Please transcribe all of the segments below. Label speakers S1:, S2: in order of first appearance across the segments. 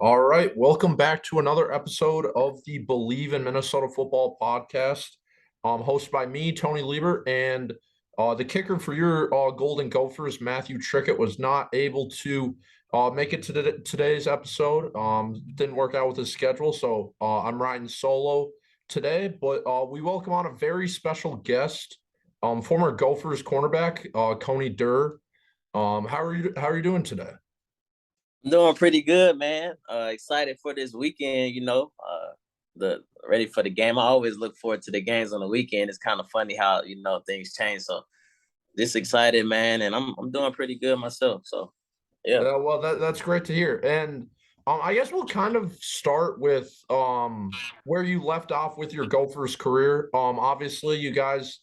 S1: All right, welcome back to another episode of the Bleav in Minnesota Football podcast, hosted by me, Tony Liebert, and the kicker for your Golden Gophers, Matthew Trickett, was not able to make it to today's episode. Didn't work out with his schedule, so I'm riding solo today. But we welcome on a very special guest, former Gophers cornerback, Coney Durr. How are you doing today?
S2: I'm doing pretty good, man. Excited for this weekend, the ready for the game. I always look forward to the games on the weekend. It's kind of funny how, things change. So just excited, man, and I'm doing pretty good myself. So yeah.
S1: Well, that's great to hear. And I guess we'll kind of start with where you left off with your Gophers career. Obviously, you guys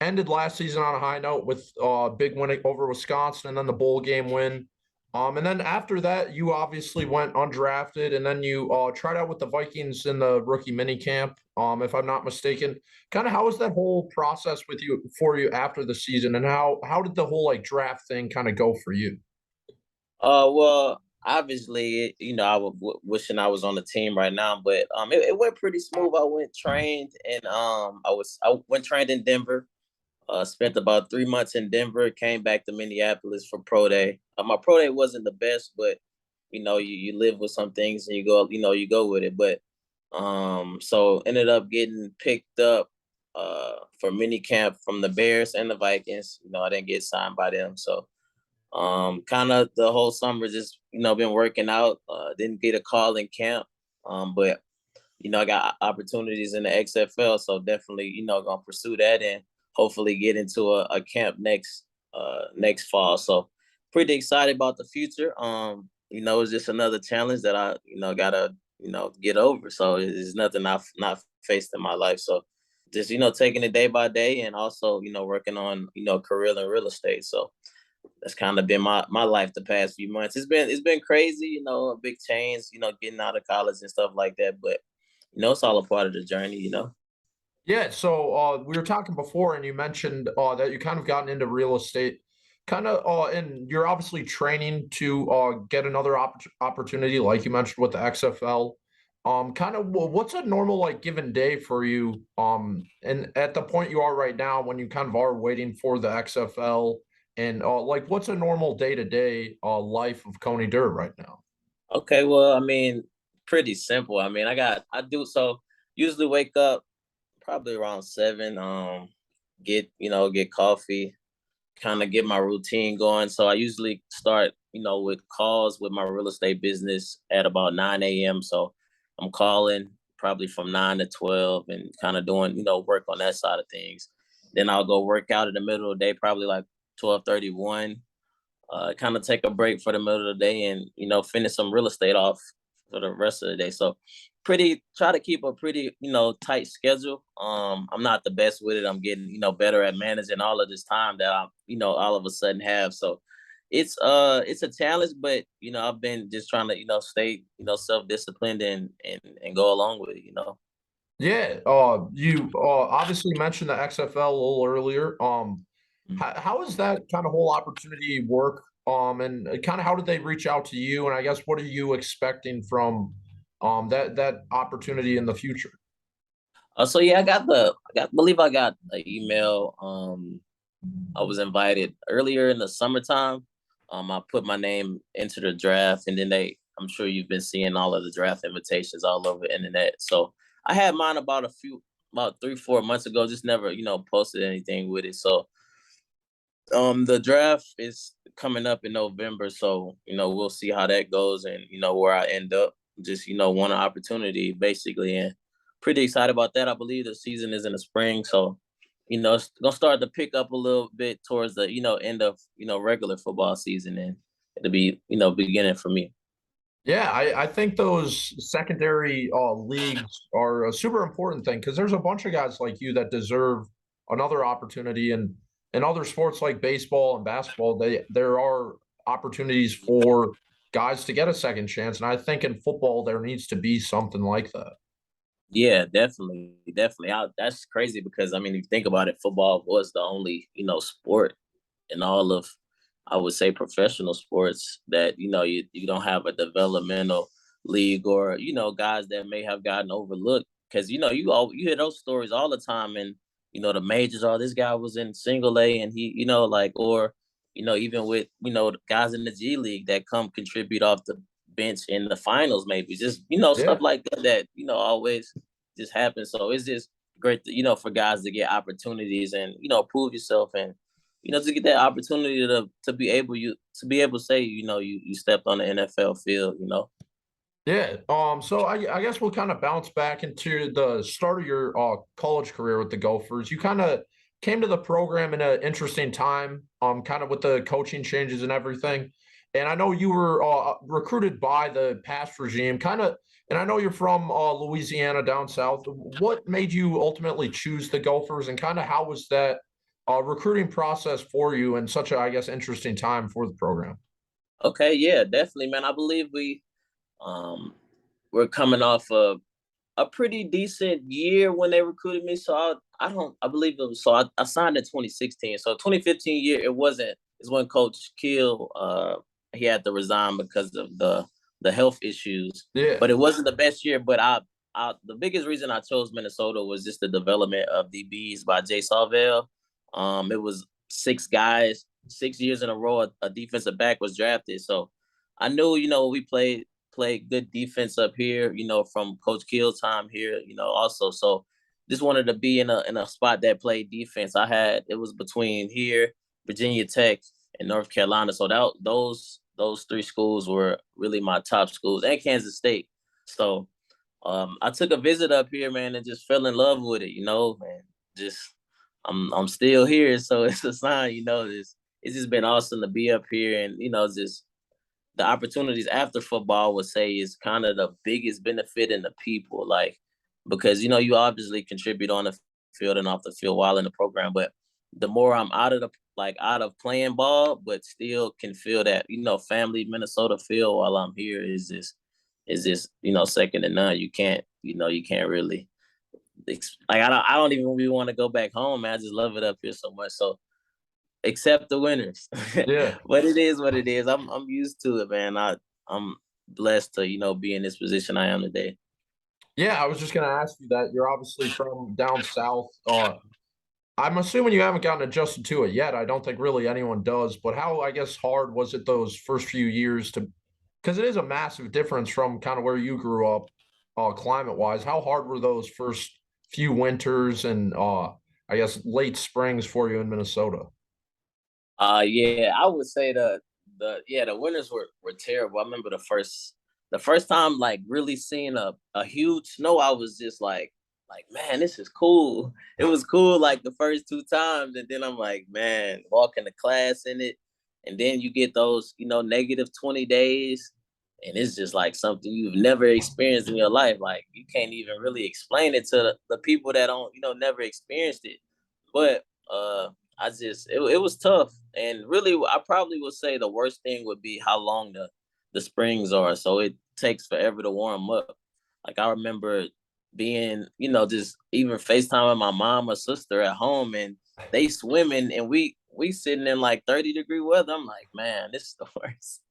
S1: ended last season on a high note with big win over Wisconsin and then the bowl game win. And then after that, you obviously went undrafted, and then you tried out with the Vikings in the rookie mini camp, if I'm not mistaken. Kind of how was that whole process for you after the season, and how did the whole like draft thing kind of go for you?
S2: Well, obviously, I was wishing I was on the team right now, but it went pretty smooth. I went trained, and I went trained in Denver. Spent about 3 months in Denver. Came back to Minneapolis for pro day. My pro day wasn't the best, but you live with some things and you go with it. But so ended up getting picked up for mini camp from the Bears and the Vikings. I didn't get signed by them, so kind of the whole summer just been working out. Didn't get a call in camp, but I got opportunities in the XFL, so definitely gonna pursue that and hopefully get into a camp next fall. So pretty excited about the future. It's just another challenge that I gotta get over. So it's nothing I've not faced in my life. So just taking it day by day, and also working on career in real estate. So that's kind of been my life the past few months. It's been crazy, a big change, getting out of college and stuff like that. But it's all a part of the journey.
S1: Yeah, so we were talking before, and you mentioned that you kind of gotten into real estate, kind of, and you're obviously training to get another opportunity, like you mentioned with the XFL. Kind of, what's a normal like given day for you? And at the point you are right now, when you kind of are waiting for the XFL, and like, what's a normal day to day life of Coney Durr right now?
S2: Okay, well, I mean, pretty simple. I mean, I do so usually wake up probably around 7, get coffee, kind of get my routine going. So I usually start, with calls with my real estate business at about 9 a.m. So I'm calling probably from 9 to 12 and kind of doing, work on that side of things. Then I'll go work out in the middle of the day, probably like 12:31. Kind of take a break for the middle of the day and, finish some real estate off for the rest of the day. So try to keep a pretty, tight schedule. I'm not the best with it. I'm getting, better at managing all of this time that I, all of a sudden have. So it's a challenge, but, I've been just trying to, stay, self-disciplined and go along with it.
S1: Yeah, you obviously mentioned the XFL a little earlier. How does that kind of whole opportunity work? And kind of how did they reach out to you? And I guess what are you expecting from that opportunity in the future?
S2: So yeah, believe I got an email. I was invited earlier in the summertime. I put my name into the draft, and then I'm sure you've been seeing all of the draft invitations all over the internet. So I had mine about 3-4 months ago, just never, posted anything with it. So the draft is coming up in November. So, we'll see how that goes and, where I end up. Just, want an opportunity basically. And pretty excited about that. I believe the season is in the spring. So, it's gonna start to pick up a little bit towards the, end of, regular football season, and it'll be, beginning for me.
S1: Yeah, I think those secondary leagues are a super important thing because there's a bunch of guys like you that deserve another opportunity. And in other sports like baseball and basketball, there are opportunities for guys to get a second chance. And I think in football there needs to be something like that.
S2: Yeah, definitely, definitely. That's crazy because I mean, if you think about it, football was the only sport in all of, I would say, professional sports that you don't have a developmental league, or guys that may have gotten overlooked. Because you hear those stories all the time, and the majors. Oh, this guy was in single A, and he or even with guys in the G League that come contribute off the bench in the finals, maybe just
S1: Yeah.
S2: stuff like that always just happens. So it's just great for guys to get opportunities and prove yourself, and to get that opportunity to be able to say you stepped on the NFL field.
S1: Yeah. So I guess we'll kind of bounce back into the start of your college career with the Gophers. You kind of came to the program in an interesting time, kind of with the coaching changes and everything. And I know you were recruited by the past regime, kind of. And I know you're from Louisiana down south. What made you ultimately choose the Gophers, and kind of how was that recruiting process for you in such a, I guess, interesting time for the program?
S2: Okay, yeah, definitely, man. I Bleav um we're coming off of a pretty decent year when they recruited me. So I Bleav it was, so I signed in 2016. So 2015 year, is when Coach Kill, he had to resign because of the health issues.
S1: Yeah.
S2: But it wasn't the best year. But the biggest reason I chose Minnesota was just the development of DBs by Jay Salvell. It was 6 guys, 6 years in a row, a defensive back was drafted. So I knew, we played good defense up here, from Coach Kill's time here, also. So just wanted to be in a spot that played defense. It was between here, Virginia Tech, and North Carolina. So those 3 schools were really my top schools, and Kansas State. So I took a visit up here, man, and just fell in love with it, and just I'm still here. So it's a sign, it's just been awesome to be up here, and just the opportunities after football would say is kind of the biggest benefit in the people, like, because you obviously contribute on the field and off the field while in the program, but the more I'm out of playing ball, but still can feel that family Minnesota feel while I'm here is just second to none. You can't really I don't even really want to go back home, man. I just love it up here so much. So accept the winners.
S1: Yeah.
S2: But it is what it is. I'm used to it, man. I'm blessed to be in this position I am today.
S1: Yeah, I was just going to ask you that. You're obviously from down south. I'm assuming you haven't gotten adjusted to it yet. I don't think really anyone does. But how, I guess, hard was it those first few years to, because it is a massive difference from kind of where you grew up, climate wise. How hard were those first few winters and, I guess, late springs for you in Minnesota?
S2: Yeah, I would say the winters were terrible. I remember the first time like really seeing a huge snow. I was just like, man, this is cool. It was cool like the first 2 times, and then I'm like, man, walking to class in it, and then you get those negative 20 days, and it's just like something you've never experienced in your life. Like you can't even really explain it to the people that don't never experienced it. But it was tough, and really I probably would say the worst thing would be how long the springs are. So it takes forever to warm up. Like I remember being, just even FaceTiming my mom or sister at home, and they swimming, and we sitting in like 30-degree weather. I'm like, man, this is the worst.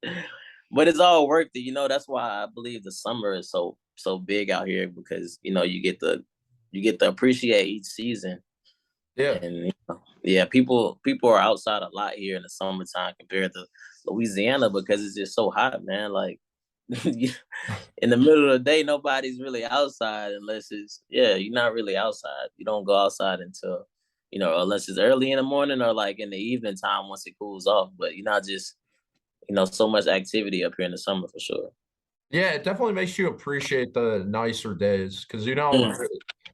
S2: But it's all worth it. That's why I Bleav the summer is so big out here, because you get to appreciate each season.
S1: Yeah.
S2: And yeah, people are outside a lot here in the summertime compared to Louisiana, because it's just so hot, man. Like in the middle of the day, nobody's really outside unless you're not really outside. You don't go outside until unless it's early in the morning or like in the evening time once it cools off. But you're not just so much activity up here in the summer for sure.
S1: Yeah, it definitely makes you appreciate the nicer days because
S2: Mm.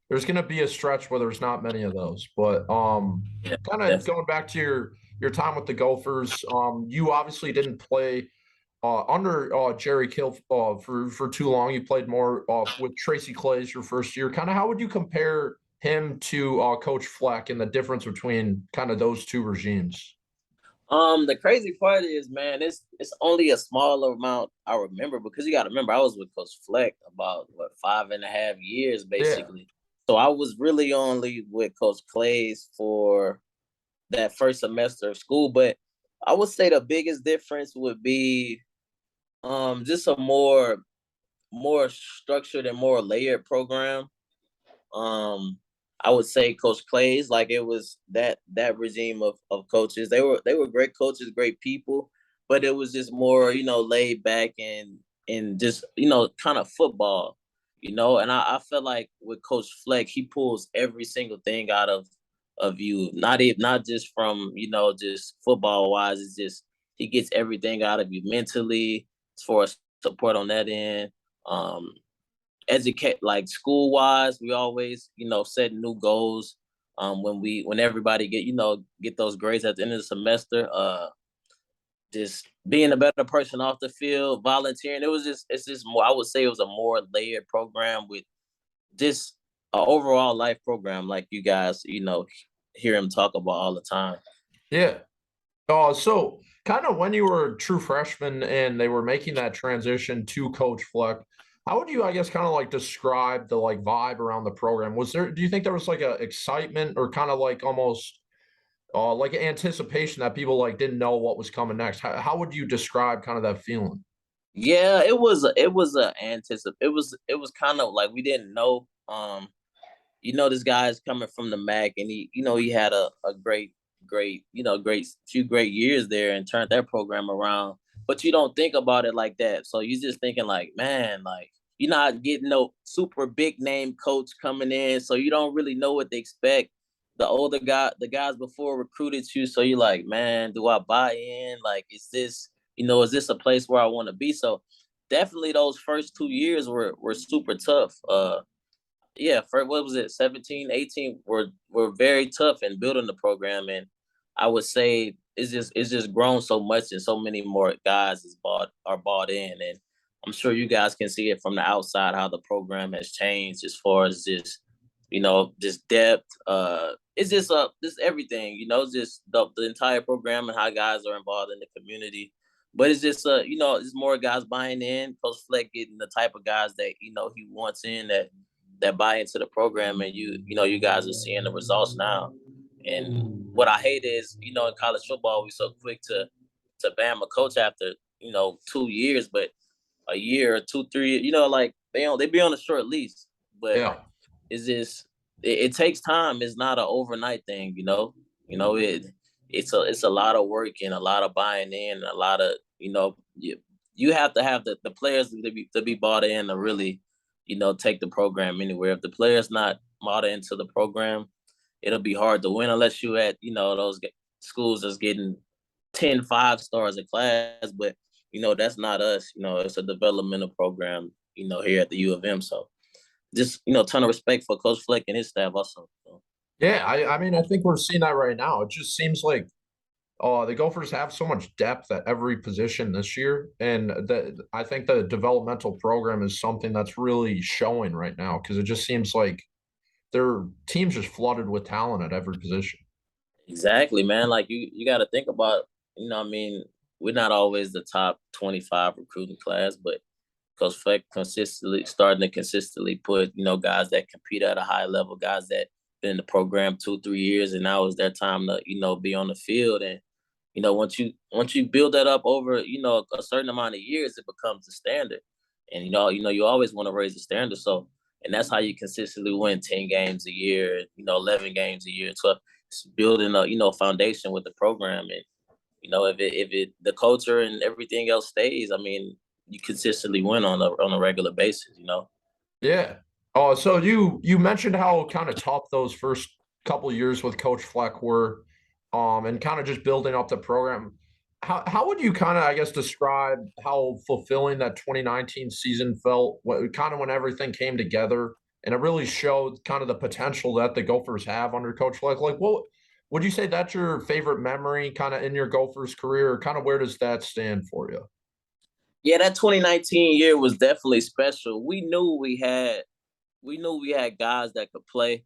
S1: there's going to be a stretch where there's not many of those. But
S2: Yeah,
S1: kind of
S2: definitely.
S1: going back to your time with the Gophers, you obviously didn't play under Jerry Kill for too long. You played more with Tracy Clay's your first year. Kind of how would you compare him to Coach Fleck and the difference between kind of those two regimes?
S2: The crazy part is, man, it's only a small amount I remember, because you got to remember I was with Coach Fleck about 5.5 years
S1: Yeah,
S2: basically. So I was really only with Coach Clay's for that first semester of school. But I would say the biggest difference would be just a more more structured and more layered program. I would say Coach Clay's, like, it was that regime of coaches. They were great coaches, great people, but it was just more, laid back and just, kind of football, and I feel like with Coach Fleck, he pulls every single thing out of you, not just from, just football wise. It's just he gets everything out of you mentally as far as support on that end. Educate, like, school wise, we always, set new goals. When everybody get those grades at the end of the semester, just being a better person off the field, volunteering. It's just more, I would say it was a more layered program with just an overall life program, like you guys, hear him talk about all the time.
S1: Yeah. So kind of when you were a true freshman and they were making that transition to Coach Fleck, how would you, I guess, kind of like describe the like vibe around the program? Do you think there was like a excitement or kind of like almost like anticipation that people like didn't know what was coming next? How would you describe kind of that feeling?
S2: Yeah, it was a it was kind of like we didn't know. This guy's coming from the MAC, and he had a great few great years there and turned that program around. But you don't think about it like that. So you're just thinking like, man, like, you're not getting no super big name coach coming in, so you don't really know what to expect. The guys before recruited you, so you're like, man, do I buy in? Like, is this a place where I want to be? So definitely those first 2 years were super tough. Yeah, for what was it, 17, 18 were very tough in building the program. And I would say it's just grown so much, and so many more guys are bought in. And I'm sure you guys can see it from the outside how the program has changed as far as just depth. It's just everything, just the entire program and how guys are involved in the community. But it's just it's more guys buying in. Coach Fleck getting the type of guys that he wants in, that buy into the program, and you guys are seeing the results now. And what I hate is, in college football, we so quick to ban a coach after 2 years, but a year or 2, 3, like they be on a short lease. But
S1: Yeah.
S2: it's just it takes time. It's not an overnight thing. It's a lot of work and a lot of buying in, and a lot of you have to have the players to be bought in to really take the program anywhere. If the player's not bought into the program, it'll be hard to win unless you at those schools that's getting 10 5 stars in class. But that's not us. It's a developmental program here at the U of M. So just ton of respect for Coach Fleck and his staff also. So.
S1: Yeah, I mean, I think we're seeing that right now. It just seems like the Gophers have so much depth at every position this year, and I think the developmental program is something that's really showing right now because it just seems like their team's just flooded with talent at every position.
S2: Exactly, man. Like, you got to think about, I mean, we're not always the top 25 recruiting class, but Coach Fleck starting to consistently put, guys that compete at a high level, guys that been in the program 2, 3 years, and now is their time to, be on the field. And, once you build that up over, a certain amount of years, it becomes the standard. And, you always want to raise the standard. So, and that's how you consistently win 10 games a year, 11 games a year. So it's building a, foundation with the program. And, if the culture and everything else stays, I mean, you consistently win on a regular basis.
S1: Yeah. Oh, so you mentioned how kind of tough those first couple years with Coach Fleck were, and kind of just building up the program. How would you kind of, I guess, describe how fulfilling that 2019 season felt? Kind of when everything came together and it really showed kind of the potential that the Gophers have under Coach Fleck. Like, what would you say that's your favorite memory, kind of in your Gophers career? Or kind of where does that stand for you?
S2: Yeah, that 2019 year was definitely special. We knew we had guys that could play,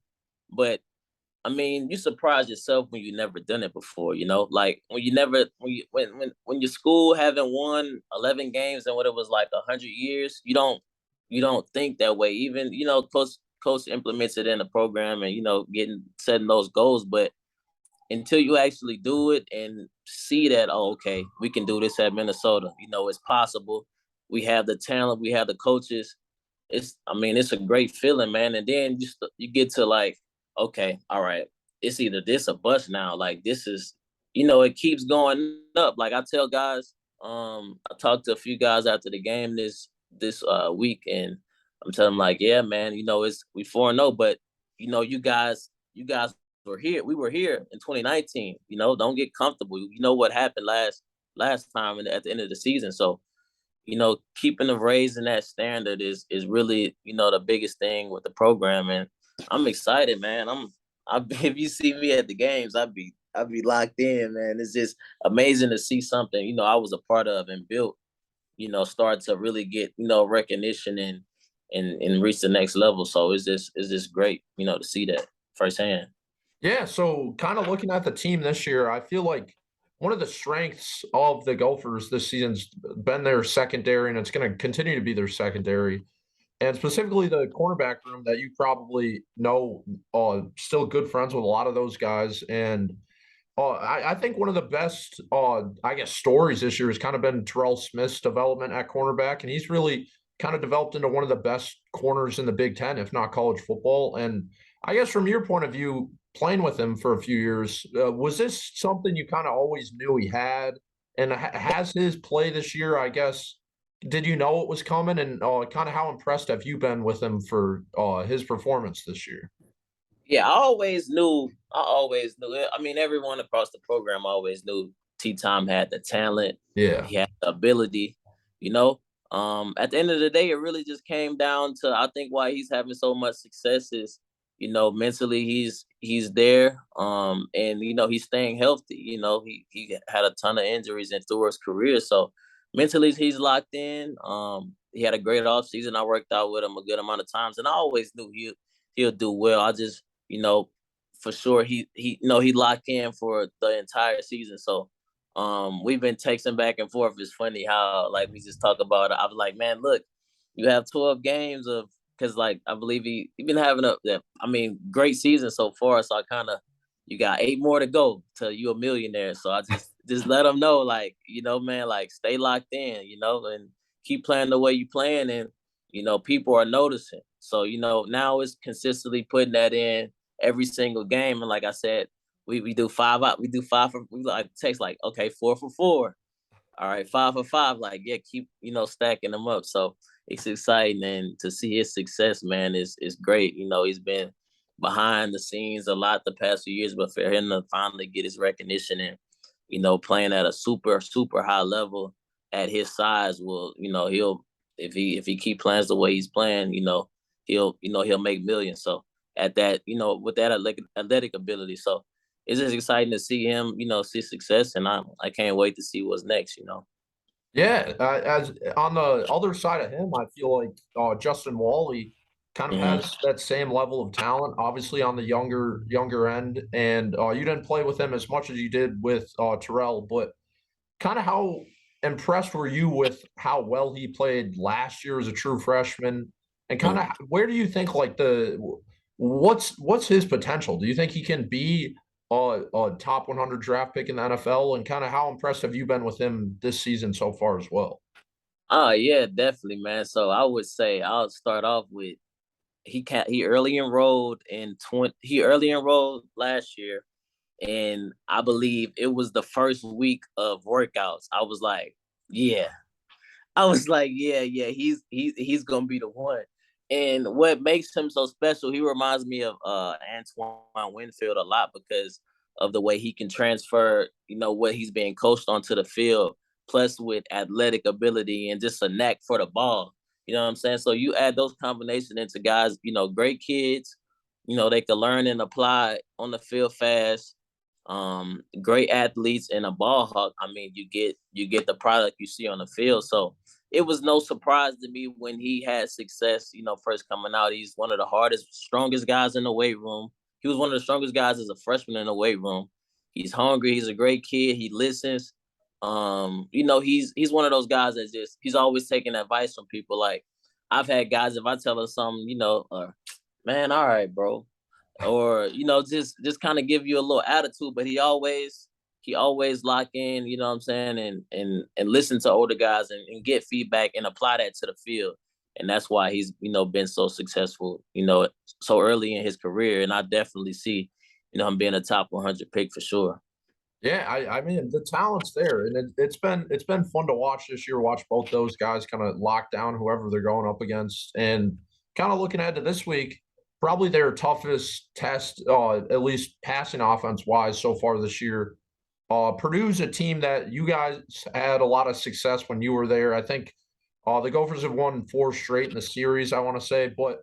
S2: but I mean, you surprise yourself when you never done it before. Like, when you never when your school haven't won 11 games in what it was like 100 years, you don't think that way. Even coach implements it in the program, and setting those goals, but until you actually do it and see that, oh, okay, we can do this at Minnesota. It's possible. We have the talent, we have the coaches. It's a great feeling, man. And then you get to like, okay, all right, it's either this or bust now. Like this is, it keeps going up. Like I tell guys, I talked to a few guys after the game this week, and I'm telling them like, yeah, man, we 4-0, but you guys were here. We were here in 2019. Don't get comfortable. You know what happened last time at the end of the season. So keeping the raising that standard is really, the biggest thing with the program. And I'm excited, man. If you see me at the games, I'd be locked in, man. It's just amazing to see something, I was a part of and built, start to really get, recognition and reach the next level. So it's just great, to see that firsthand.
S1: Yeah, so kind of looking at the team this year, I feel like one of the strengths of the Gophers this season's been their secondary, and it's going to continue to be their secondary, and specifically the cornerback room that you probably know, still good friends with a lot of those guys. And I think one of the best, I guess, stories this year has kind of been Terrell Smith's development at cornerback, and he's really kind of developed into one of the best corners in the Big Ten, if not college football. And I guess from your point of view, playing with him for a few years, was this something you kind of always knew he had? And has his play this year, I guess, did you know it was coming? And kind of how impressed have you been with him for his performance this year?
S2: Yeah, I always knew. Everyone across the program always knew T-Tom had the talent.
S1: Yeah.
S2: He had the ability, you know. At the end of the day, it really just came down to, I think, why he's having so much success is, mentally he's there. And he's staying healthy. He had a ton of injuries and through his career. So mentally he's locked in. He had a great offseason. I worked out with him a good amount of times, and I always knew he'll do well. I just, for sure he locked in for the entire season. So we've been texting back and forth. It's funny how like we just talk about it. I was like, man, look, you have 12 games of, because like I Bleav he been having great season so far. So I kind of, you got 8 more to go till you a millionaire. So I just let them know, like, man, like stay locked in, and keep playing the way you playing, and people are noticing. So now it's consistently putting that in every single game. And like I said, we do 5 out, we do 5 for, we like text like, okay, 4 for 4, all right, 5 for 5, like, yeah, keep stacking them up. So it's exciting, and to see his success, man, is great. He's been behind the scenes a lot the past few years, but for him to finally get his recognition and playing at a super super high level at his size will, he'll, if he keep playing the way he's playing, he'll make millions. So at that, with that athletic ability. So it's just exciting to see him, see success, and I can't wait to see what's next.
S1: Yeah, as on the other side of him, I feel like Justin Wally kind of
S2: Mm-hmm.
S1: has that same level of talent, obviously on the younger end. And you didn't play with him as much as you did with Terrell, but kind of how impressed were you with how well he played last year as a true freshman? And kind of where do you think like what's his potential? Do you think he can be a top 100 draft pick in the NFL? And kind of how impressed have you been with him this season so far as well?
S2: Oh yeah, definitely, man. So I would say I'll start off with he early enrolled last year, and I Bleav it was the first week of workouts. Yeah, he's gonna be the one. And what makes him so special, he reminds me of Antoine Winfield a lot because of the way he can transfer, what he's being coached onto the field, plus with athletic ability and just a knack for the ball. You know what I'm saying? So you add those combinations into guys, great kids, they can learn and apply on the field fast. Great athletes and a ball hawk. You get the product you see on the field. So it was no surprise to me when he had success, first coming out. He's one of the hardest, strongest guys in the weight room. He was one of the strongest guys as a freshman in the weight room. He's hungry. He's a great kid. He listens. He's one of those guys that he's always taking advice from people. Like I've had guys, if I tell him something, man, all right, bro, or just kind of give you a little attitude, but he always he always lock in, you know what I'm saying, and listen to older guys and get feedback and apply that to the field. And that's why he's, been so successful, so early in his career. And I definitely see, him being a top 100 pick for sure.
S1: Yeah, I mean the talent's there, and it's been fun to watch this year. Watch both those guys kind of lock down whoever they're going up against, and kind of looking ahead to this week, probably their toughest test, at least passing offense wise so far this year. Purdue's a team that you guys had a lot of success when you were there. I think the Gophers have won 4 straight in the series, I want to say, but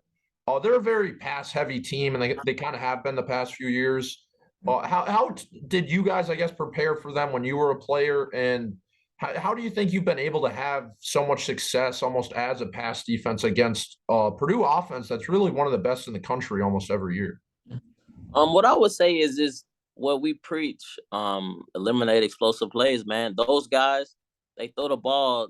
S1: they're a very pass heavy team, and they kind of have been the past few years. How did you guys, I guess, prepare for them when you were a player, and how do you think you've been able to have so much success almost as a pass defense against Purdue offense that's really one of the best in the country almost every year?
S2: What I would say is what we preach, eliminate explosive plays, man. Those guys, they throw the ball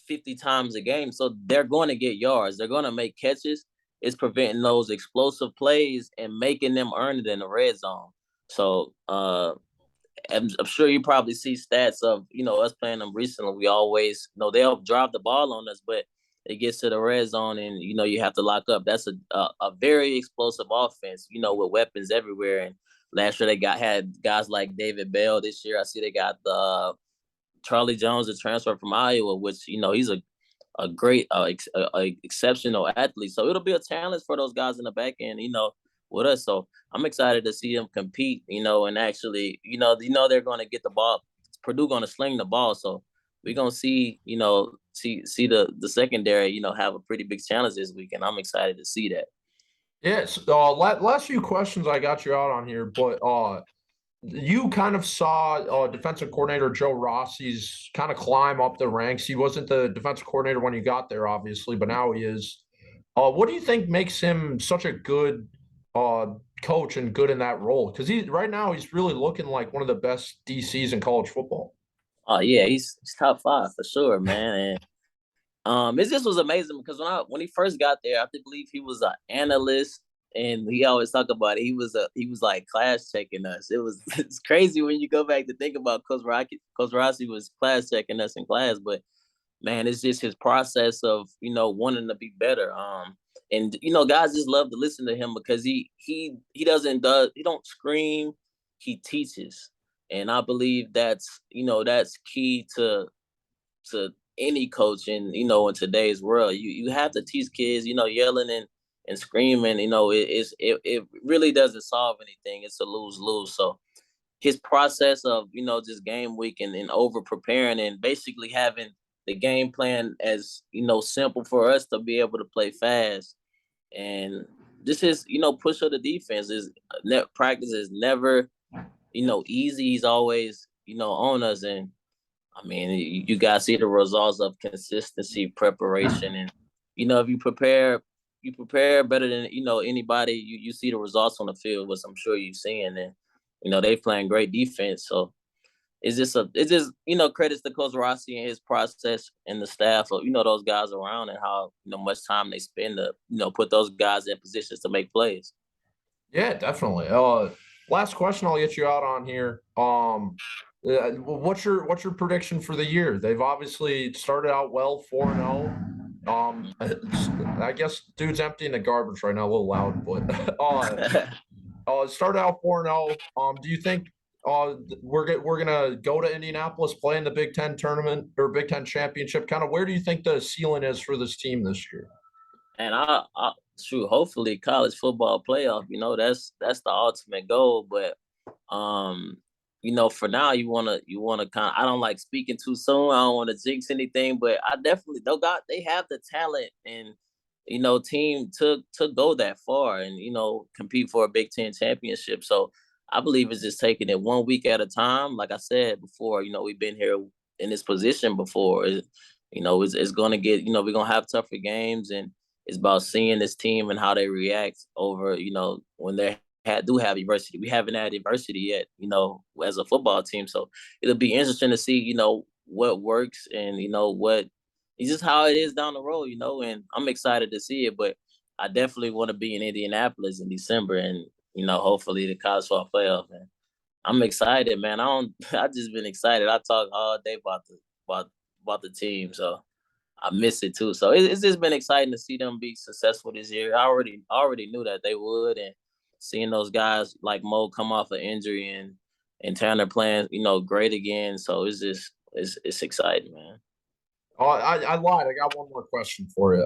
S2: 50 times a game, so they're going to get yards. They're going to make catches. It's preventing those explosive plays and making them earn it in the red zone. So I'm sure you probably see stats of, us playing them recently. We always, they'll drop the ball on us, but it gets to the red zone and, you have to lock up. That's a very explosive offense, with weapons everywhere. And last year they had guys like David Bell. This year I see they got the Charlie Jones, the transfer from Iowa, which, he's a great, exceptional athlete. So it'll be a challenge for those guys in the back end, with us. So I'm excited to see them compete, and actually, they're going to get the ball. Purdue going to sling the ball. So we're going to see, see the secondary, have a pretty big challenge this week. And I'm excited to see that.
S1: Yes. Last few questions I got you out on here, but you kind of saw defensive coordinator Joe Rossi's kind of climb up the ranks. He wasn't the defensive coordinator when you got there, obviously, but now he is. What do you think makes him such a good coach and good in that role? Because right now he's really looking like one of the best DCs in college football.
S2: Oh yeah, he's top 5 for sure, man. And it just was amazing because when he first got there, I Bleav he was an analyst, and he always talked about it. He was like class checking us. It's crazy when you go back to think about Coach Rossi was class checking us in class, but man, it's just his process of wanting to be better. And guys just love to listen to him because he don't scream, he teaches, and I Bleav that's key to any coach in today's world. You have to teach kids, yelling and screaming, it really doesn't solve anything. It's a lose-lose. So his process of, just game week and over preparing and basically having the game plan as, simple for us to be able to play fast. And this is, push of the defense is practice is never, easy. He's always, on us. And I mean, you guys see the results of consistency, preparation, and if you prepare better than anybody. You see the results on the field, which I'm sure you've seen, and they playing great defense. So it's just credits to Coach Rossi and his process and the staff of those guys around and how much time they spend to put those guys in positions to make plays.
S1: Yeah, definitely. Last question I'll get you out on here. What's your prediction for the year? They've obviously started out well, 4-0. I guess dude's emptying the garbage right now, a little loud, but started out 4-0. Do you think we're gonna go to Indianapolis, play in the Big Ten tournament or Big Ten championship? Kind of where do you think the ceiling is for this team this year?
S2: And hopefully college football playoff. That's the ultimate goal. But for now you wanna kind of, I don't like speaking too soon. I don't want to jinx anything, but I definitely they have the talent and team to go that far and compete for a Big Ten championship. So I Bleav it's just taking it 1 week at a time. Like I said before, we've been here in this position before. It's going to get, we're going to have tougher games, and it's about seeing this team and how they react over, when they do have adversity. We haven't had adversity yet, as a football team. So it'll be interesting to see, what works and, what it's just how it is down the road, and I'm excited to see it. But I definitely want to be in Indianapolis in December and, hopefully the college football playoff, man. I'm excited, man. I just been excited. I talk all day about about the team, so I miss it too. So it's just been exciting to see them be successful this year. I already knew that they would, and seeing those guys like Mo come off an injury and turn their plans, great again. So it's exciting, man.
S1: I lied. I got one more question for you.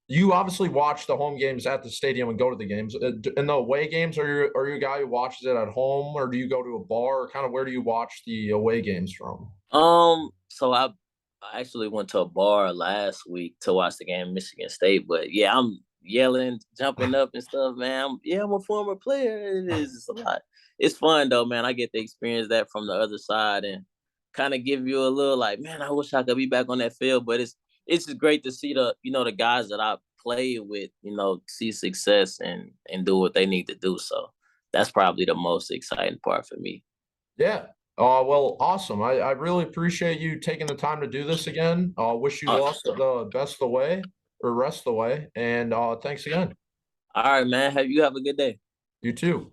S1: You obviously watch the home games at the stadium and go to the games. In the away games, are you a guy who watches it at home, or do you go to a bar? Or kind of where do you watch the away games from?
S2: So I actually went to a bar last week to watch the game Michigan State, but yeah, I'm yelling, jumping up and stuff, man. I'm a former player. It is it's a lot. It's fun though, man. I get to experience that from the other side and kind of give you a little like, man, I wish I could be back on that field. But it's just great to see the guys that I play with, see success and do what they need to do. So that's probably the most exciting part for me.
S1: Yeah. Well, awesome. I really appreciate you taking the time to do this again. Wish you
S2: Uh,
S1: luck the best of the way or rest of the way. And thanks again.
S2: all right, man. Have a good day.
S1: You too.